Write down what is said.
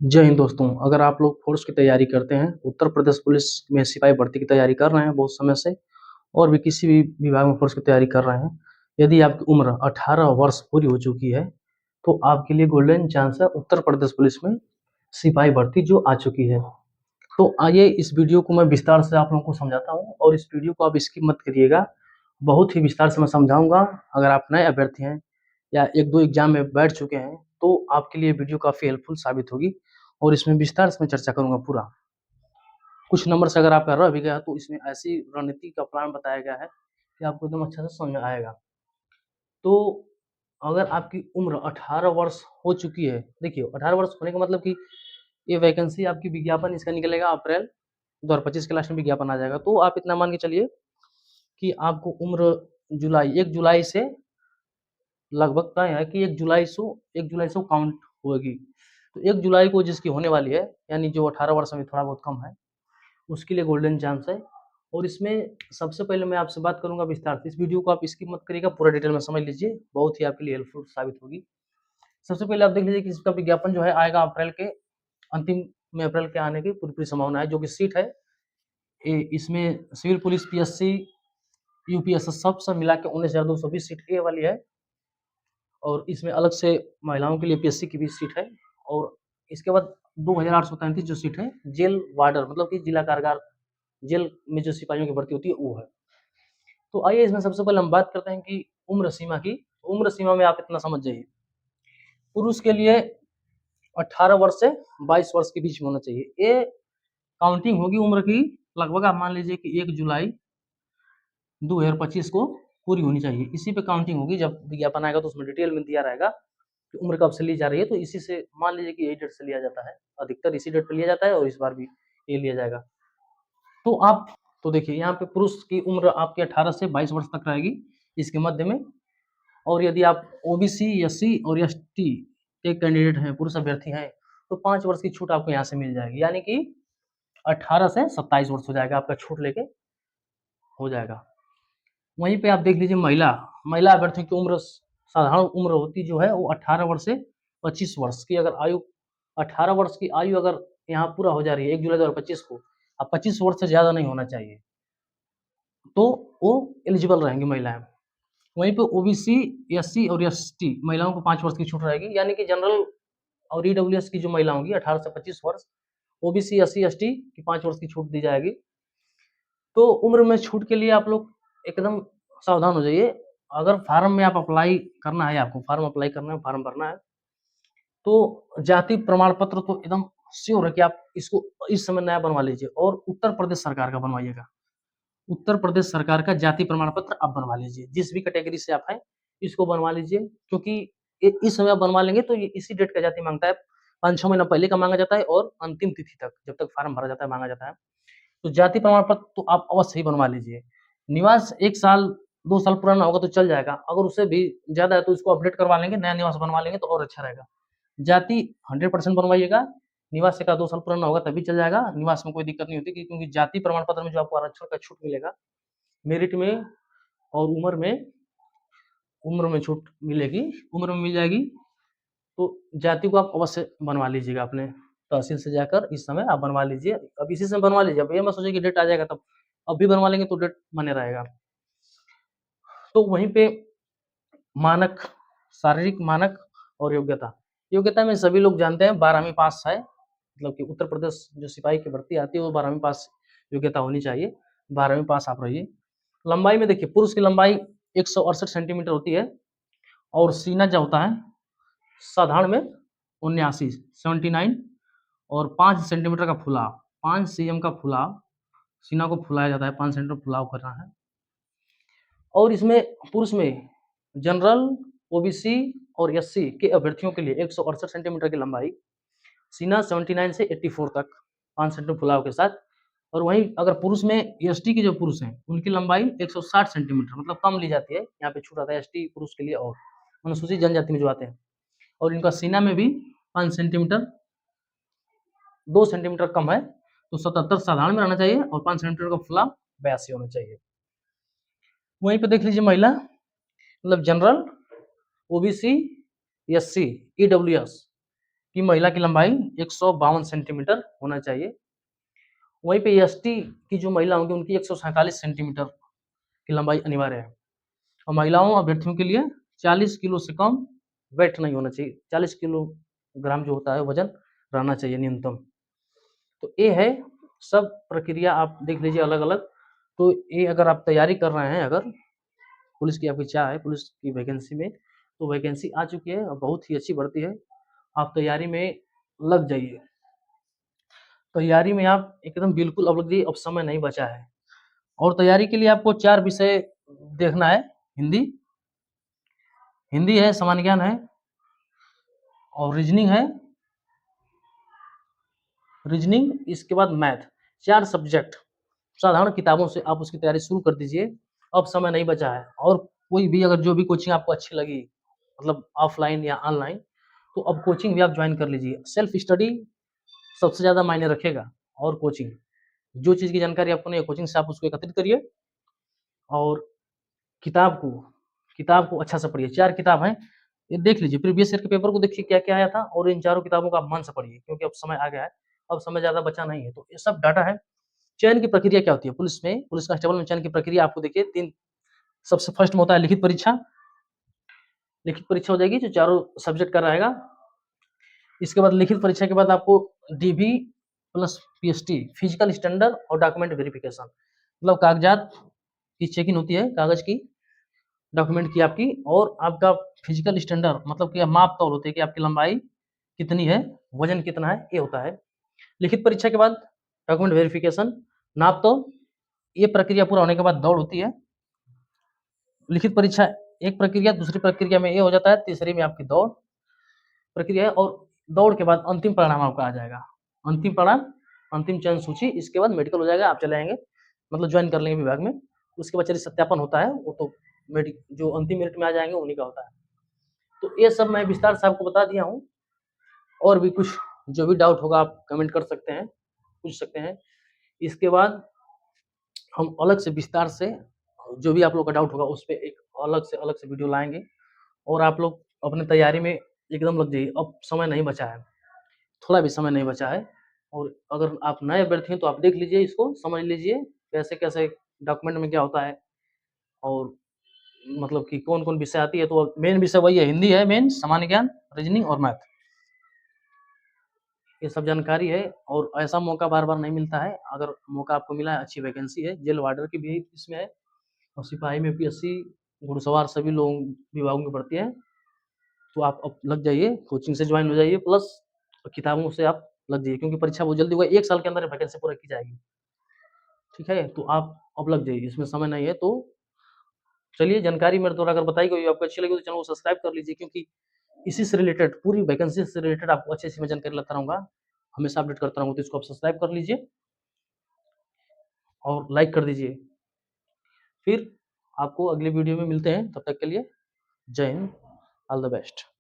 जय हिंद दोस्तों, अगर आप लोग फ़ोर्स की तैयारी करते हैं, उत्तर प्रदेश पुलिस में सिपाही भर्ती की तैयारी कर रहे हैं बहुत समय से और भी किसी भी विभाग में फ़ोर्स की तैयारी कर रहे हैं, यदि आपकी उम्र 18 वर्ष पूरी हो चुकी है, तो आपके लिए गोल्डन चांस है उत्तर प्रदेश पुलिस में सिपाही भर्ती जो आ चुकी है। तो आइए इस वीडियो को मैं विस्तार से आप लोगों को समझाता हूँ और इस वीडियो को आप स्किप मत करिएगा, बहुत ही विस्तार से मैं समझाऊँगा। अगर आप नए अभ्यर्थी हैं या 1-2 एग्ज़ाम में बैठ चुके हैं, तो आपके लिए वीडियो काफ़ी हेल्पफुल साबित होगी और इसमें विस्तार से मैं चर्चा करूँगा पूरा। कुछ नंबर से अगर आपका रह भी गया तो इसमें ऐसी रणनीति का प्लान बताया गया है कि आपको एकदम अच्छे से समझ में आएगा। तो अगर आपकी उम्र 18 वर्ष हो चुकी है, देखिए 18 वर्ष होने का मतलब कि ये वैकेंसी आपकी विज्ञापन इसका निकलेगा अप्रैल 2025 के लास्ट में विज्ञापन आ जाएगा। तो आप इतना मान के चलिए कि आपको उम्र 1 जुलाई से लगभग तय है कि 1 जुलाई से काउंट होगी। तो 1 जुलाई को जिसकी होने वाली है, यानी जो 18 वर्ष में थोड़ा बहुत कम है, उसके लिए गोल्डन चांस है। और इसमें सबसे पहले मैं आपसे बात करूँगा विस्तार से। इस वीडियो को आप स्किप मत करिएगा, पूरा डिटेल में समझ लीजिए, बहुत ही आपके लिए हेल्पफुल साबित होगी। सबसे पहले आप देख लीजिए कि इसका विज्ञापन जो है आएगा अप्रैल के अंतिम में, अप्रैल के आने की पूरी संभावना है। जो कि सीट है इसमें सिविल पुलिस, पीएससी, यूपीएससी सब मिला के 19,220 सीट ए वाली है और इसमें अलग से महिलाओं के लिए पीएससी की भी सीट है। और इसके बाद 2,833 जो सीट है जेल वार्डर मतलब कि जिला कारागार जेल में जो सिपाहियों की भर्ती होती है वो है। तो आइए इसमें सबसे पहले हम बात करते हैं कि उम्र सीमा की। उम्र सीमा में आप इतना समझ जाइए, पुरुष के लिए 18 वर्ष से 22 वर्ष के बीच में होना चाहिए। ये काउंटिंग होगी उम्र की, लगभग आप मान लीजिए कि 1 जुलाई 2025 को पूरी होनी चाहिए। इसी पे काउंटिंग होगी, जब विज्ञापन आएगा तो उसमें डिटेल में दिया रहेगा कि उम्र कब से ली जा रही है। तो इसी से मान लीजिए कि यही डेट से लिया जाता है, अधिकतर इसी डेट पे लिया जाता है और इस बार भी ये लिया जाएगा। तो आप तो देखिए यहाँ पे पुरुष की उम्र आपकी 18 से 22 वर्ष तक रहेगी इसके मध्य में। और यदि आप ओबीसी, एससी और एसटी के कैंडिडेट हैं, पुरुष अभ्यर्थी हैं, तो 5 वर्ष की छूट आपको यहाँ से मिल जाएगी, यानी कि 18 से 27 वर्ष हो जाएगा आपका, छूट लेके हो जाएगा। वहीं पे आप देख लीजिए महिला अभ्यर्थियों की उम्र, साधारण उम्र होती जो है वो 18 वर्ष से 25 वर्ष की। अगर आयु 18 वर्ष की आयु अगर यहाँ पूरा हो जा रही है 1 जुलाई 2025 को, अब 25 वर्ष से ज़्यादा नहीं होना चाहिए, तो वो एलिजिबल रहेंगी महिलाएं। वहीं पे ओबीसी, एससी और एसटी महिलाओं को 5 वर्ष की छूट रहेगी, यानी कि जनरल और ईडब्ल्यूएस की जो महिला होंगी 18 से 25 वर्ष, ओबीसी, एससी, एसटी की 5 वर्ष की छूट दी जाएगी। तो उम्र में छूट के लिए आप लोग एकदम सावधान हो जाइए। अगर फार्म में आप अप्लाई करना है, आपको फार्म अप्लाई करना है, फार्म भरना है, तो जाति प्रमाण पत्र तो एकदम श्योर है कि आप इसको इस समय नया बनवा लीजिए और उत्तर प्रदेश सरकार का बनवाइएगा। उत्तर प्रदेश सरकार का जाति प्रमाण पत्र आप बनवा लीजिए, जिस भी कैटेगरी से आप हैं इसको बनवा लीजिए, क्योंकि इस समय आप बनवा लेंगे तो ये इसी डेट का जाति मांगता है। 5-6 महीना पहले का मांगा जाता है और अंतिम तिथि तक जब तक फार्म भरा जाता है मांगा जाता है। तो जाति प्रमाण पत्र तो आप अवश्य ही बनवा लीजिए। निवास 1 साल 2 साल पुराना होगा तो चल जाएगा, अगर उससे भी ज़्यादा है तो इसको अपडेट करवा लेंगे, नया निवास बनवा लेंगे तो और अच्छा रहेगा। जाति 100% बनवाइएगा, निवास 1 या 2 साल पुराना होगा तभी चल जाएगा, निवास में कोई दिक्कत नहीं होती, क्योंकि जाति प्रमाण पत्र में जो आपको आरक्षण का छूट मिलेगा, मेरिट में और उम्र में छूट मिलेगी, उम्र में मिल जाएगी। तो जाति को आप अवश्य बनवा लीजिएगा अपने तहसील से जाकर, इस समय आप बनवा लीजिए। अब इसी समय बनवा लीजिए, अब ये मत सोचिए कि डेट आ जाएगा तब, अभी बनवा लेंगे तो डेट मान्य रहेगा। तो वहीं पे मानक, शारीरिक मानक और योग्यता। योग्यता में सभी लोग जानते हैं 12वीं पास है, मतलब कि उत्तर प्रदेश जो सिपाही की भर्ती आती है वो 12वीं पास योग्यता होनी चाहिए, 12वीं पास आप रहिए। लंबाई में देखिए, पुरुष की लंबाई 168 सेंटीमीटर होती है और सीना जो होता है साधारण में 79 79 और 5 सेंटीमीटर का फुलाव, 5 सीएम का फुलाव, सीना को फुलाया जाता है, 5 सेंटीमीटर फुलाव करना है। और इसमें पुरुष में जनरल, ओबीसी और एससी के अभ्यर्थियों के लिए 168 सेंटीमीटर की लंबाई, सीना 79 से 84 तक 5 सेंटीमीटर फुलाव के साथ। और वहीं अगर पुरुष में एसटी के जो पुरुष हैं उनकी लंबाई 160 सेंटीमीटर, मतलब कम ली जाती है, यहाँ पे छूट आता है एसटी पुरुष के लिए और अनुसूचित जनजाति में जो आते हैं। और इनका सीना में भी 5 सेंटीमीटर, 2 सेंटीमीटर कम है, तो 77 साधारण में रहना चाहिए और 5 सेंटीमीटर का फुलाव 82 होना चाहिए। वहीं पे देख लीजिए महिला, मतलब जनरल, ओबीसी, एससी, ईडब्ल्यूएस कि महिला की लंबाई 152 सेंटीमीटर होना चाहिए। वहीं पे एसटी की जो महिला होंगी उनकी 147 सेंटीमीटर की लंबाई अनिवार्य है। और महिलाओं अभ्यर्थियों के लिए 40 किलो से कम वेट नहीं होना चाहिए, 40 किलोग्राम जो होता है वजन रहना चाहिए न्यूनतम। तो ये है सब प्रक्रिया, आप देख लीजिए अलग-अलग। तो ये अगर आप तैयारी कर रहे हैं, अगर पुलिस की आपकी चाह है, पुलिस की वैकेंसी में, तो वैकेंसी आ चुकी है और बहुत ही अच्छी भर्ती है। आप तैयारी में लग जाइए। तैयारी में आप एकदम बिल्कुल अब लग जाइए, अब समय नहीं बचा है। और तैयारी के लिए आपको 4 विषय देखना है। हिंदी हिंदी है, सामान्य ज्ञान है और रीजनिंग, इसके बाद मैथ, 4 सब्जेक्ट साधारण किताबों से आप उसकी तैयारी शुरू कर दीजिए। अब समय नहीं बचा है। और कोई भी अगर जो भी कोचिंग आपको अच्छी लगी, मतलब ऑफलाइन या ऑनलाइन, तो अब कोचिंग भी आप ज्वाइन कर लीजिए। सेल्फ स्टडी सबसे ज़्यादा मायने रखेगा। और कोचिंग, जो चीज़ की जानकारी आपको नहीं है, कोचिंग से आप उसको एकत्रित करिए और किताब को किताब को अच्छा से पढ़िए। 4 किताब हैं, ये देख लीजिए, प्रीवियस ईयर के पेपर को देखिए क्या-क्या आया था और इन चारों किताबों को आप मन से पढ़िए, क्योंकि अब समय आ गया है, अब समय ज़्यादा बचा नहीं है। तो ये सब डाटा है। चयन की प्रक्रिया क्या होती है? पुलिस कांस्टेबल में चयन की प्रक्रिया आपको देखिए 3, सबसे फर्स्ट में होता है लिखित परीक्षा। लिखित परीक्षा हो जाएगी जो चारों सब्जेक्ट का रहेगा। इसके बाद लिखित परीक्षा के बाद आपको dB plus PST, physical standard और डॉक्यूमेंट वेरिफिकेशन, मतलब कागजात की चेकिंग होती है, कागज की, डॉक्यूमेंट की आपकी, और आपका फिजिकल स्टैंडर्ड मतलब कि माप तौल होती है कि आपकी लंबाई कितनी है, वजन कितना है, ये होता है। लिखित परीक्षा के बाद डॉक्यूमेंट वेरिफिकेशन, नाप तौल, ये प्रक्रिया पूरा होने के बाद दौड़ होती है। लिखित परीक्षा एक प्रक्रिया, दूसरी प्रक्रिया में ये हो जाता है, तीसरी में आपकी दौड़ प्रक्रिया है। और दौड़ के बाद अंतिम परिणाम आपका आ जाएगा। अंतिम परिणाम, अंतिम चयन सूची, इसके बाद मेडिकल हो जाएगा, आप चले आएंगे, मतलब ज्वाइन कर लेंगे विभाग में। उसके बाद चलिए सत्यापन होता है, वो तो जो अंतिम मेरिट में आ जाएंगे उन्हीं का होता है। तो ये सब मैं विस्तार से आपको बता दिया हूँ। और भी कुछ जो भी डाउट होगा आप कमेंट कर सकते हैं, पूछ सकते हैं। इसके बाद हम अलग से विस्तार से जो भी आप लोग का डाउट होगा उस पे एक अलग से वीडियो लाएँगे। और आप लोग अपनी तैयारी में एकदम लग जाइए, अब समय नहीं बचा है, थोड़ा भी समय नहीं बचा है। और अगर आप नए अभ्यर्थी हैं तो आप देख लीजिए, इसको समझ लीजिए कैसे-कैसे डॉक्यूमेंट में क्या होता है, और मतलब कि कौन-कौन विषय आती है। तो मेन विषय वही है, हिंदी है मेन, सामान्य ज्ञान, रीजनिंग और मैथ। ये सब जानकारी है और ऐसा मौका बार-बार नहीं मिलता है। अगर मौका आपको मिला है, अच्छी वैकेंसी है, जेल वार्डर की भी इसमें है और सिपाही में यूपीएससी, घुड़सवार सभी लोग विभागों में भर्ती है। तो आप अब लग जाइए, कोचिंग से ज्वाइन हो जाइए, प्लस किताबों से आप लग जाइए, क्योंकि परीक्षा बहुत जल्दी होगा, 1 साल के अंदर वैकेंसी पूरा की जाएगी। ठीक है? तो आप अब लग जाइए, इसमें समय नहीं है। तो चलिए, जानकारी मेरे द्वारा अगर बताई गई आपको अच्छी लगी तो चैनल को सब्सक्राइब कर लीजिए, क्योंकि इसी से रिलेटेड, पूरी वैकेंसी से रिलेटेड आपको अच्छी-अच्छी मैं जानकारी लाता रहूँगा, हमेशा अपडेट करता रहूँगा। तो इसको आप सब्सक्राइब कर लीजिए और लाइक कर दीजिए। फिर आपको अगले वीडियो में मिलते हैं, तब तक के लिए जय हिंद, ऑल द बेस्ट।